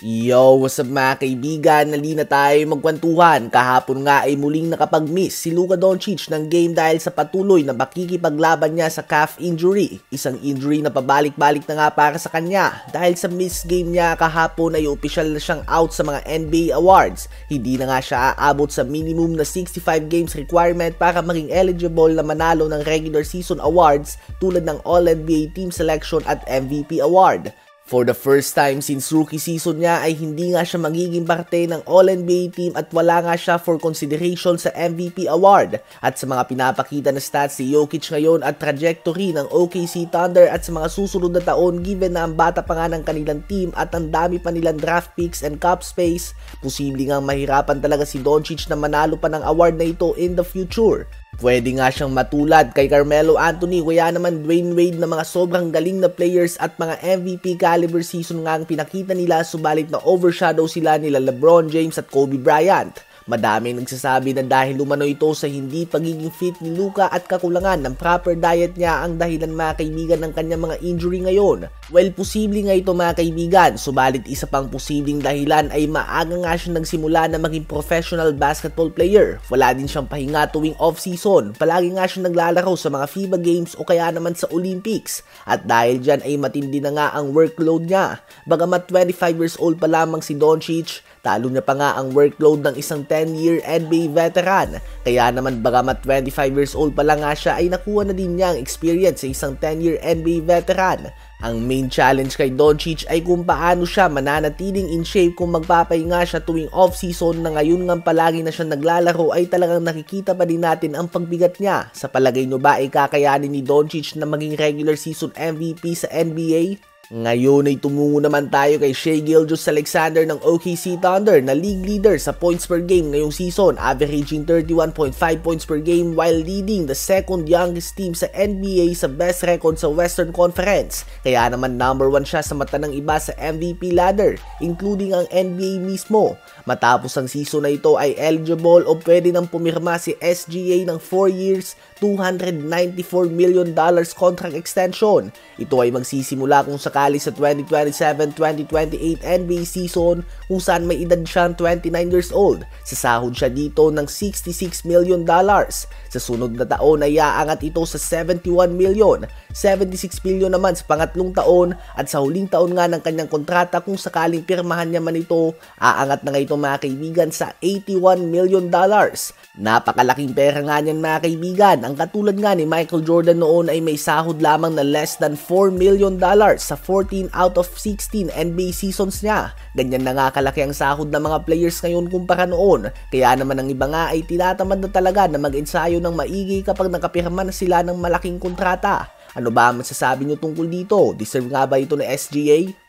Yo, what's up mga kaibigan? Nalina tayo magkwentuhan. Kahapon nga ay muling nakapag-miss si Luka Doncic ng game dahil sa patuloy na makikipaglaban niya sa calf injury. Isang injury na pabalik-balik na nga para sa kanya. Dahil sa miss game niya kahapon ay opisyal na siyang out sa mga NBA awards. Hindi na nga siya aabot sa minimum na 65 games requirement para maging eligible na manalo ng regular season awards tulad ng All-NBA Team Selection at MVP Award. For the first time since rookie season niya ay hindi nga siya magiging parte ng All-NBA team at wala nga siya for consideration sa MVP award. At sa mga pinapakita na stats si Jokic ngayon at trajectory ng OKC Thunder at sa mga susunod na taon given na ang bata pa nga ng kanilang team at ang dami pa nilang draft picks and cap space, posible nga mahirapan talaga si Doncic na manalo pa ng award na ito in the future. Pwede nga siyang matulad kay Carmelo Anthony kaya naman Dwayne Wade na mga sobrang galing na players at mga MVP caliber season nga ang pinakita nila, subalit na overshadow sila nila LeBron James at Kobe Bryant. Madami nagsasabi na dahil umano ito sa hindi pagiging fit ni Luka at kakulangan ng proper diet niya ang dahilan mga kaibigan ng kanyang mga injury ngayon. Well, posible nga ito mga kaibigan, subalit isa pang posibleng dahilan ay maaga nga siya nagsimula na maging professional basketball player. Wala din siyang pahinga tuwing off-season, palagi nga siya naglalaro sa mga FIBA Games o kaya naman sa Olympics. At dahil dyan ay matindi na nga ang workload niya. Bagamat 25 years old pa lamang si Doncic, talo niya pa nga ang workload ng isang 10-year NBA veteran. Kaya naman bagamat 25 years old pa lang nga siya ay nakuha na din niya ang experience sa isang 10-year NBA veteran. Ang main challenge kay Doncic ay kung paano siya mananatiling in shape kung magpapahinga siya tuwing off-season na ngayon nga palagi na siya naglalaro ay talagang nakikita pa din natin ang pagbigat niya. Sa palagay nyo ba ay kakayanin ni Doncic na maging regular season MVP sa NBA? Ngayon ay tumungo naman tayo kay Shai Gilgeous-Alexander ng OKC Thunder na league leader sa points per game ngayong season, averaging 31.5 points per game while leading the second youngest team sa NBA sa best record sa Western Conference. Kaya naman number 1 siya sa mata ng iba sa MVP ladder, including ang NBA mismo. Matapos ang season na ito ay eligible o pwede nang pumirma si SGA ng 4 years, $294 million contract extension. Ito ay magsisimula kung sakali sa 2027-2028 NBA season kung saan may edad siyang 29 years old. Sasahod siya dito ng $66 million. Sa sunod na taon ay aangat ito sa 71 million, 76 million naman sa pangatlong taon at sa huling taon nga ng kanyang kontrata kung sakaling pirmahan niya man ito, aangat na nga ito mga kaibigan sa $81 million. Napakalaking pera nga niyan mga kaibigan. Ang katulad nga ni Michael Jordan noon ay may sahod lamang na less than $4 million sa 14 out of 16 NBA seasons niya. Ganyan na nga kalaki ang sahod ng mga players ngayon kumpara noon. Kaya naman ang iba nga ay tinatamad na talaga na mag-ensayo ng maigi kapag nakapirma na sila ng malaking kontrata. Ano ba ang masasabi nyo tungkol dito? Deserve nga ba ito ni SGA?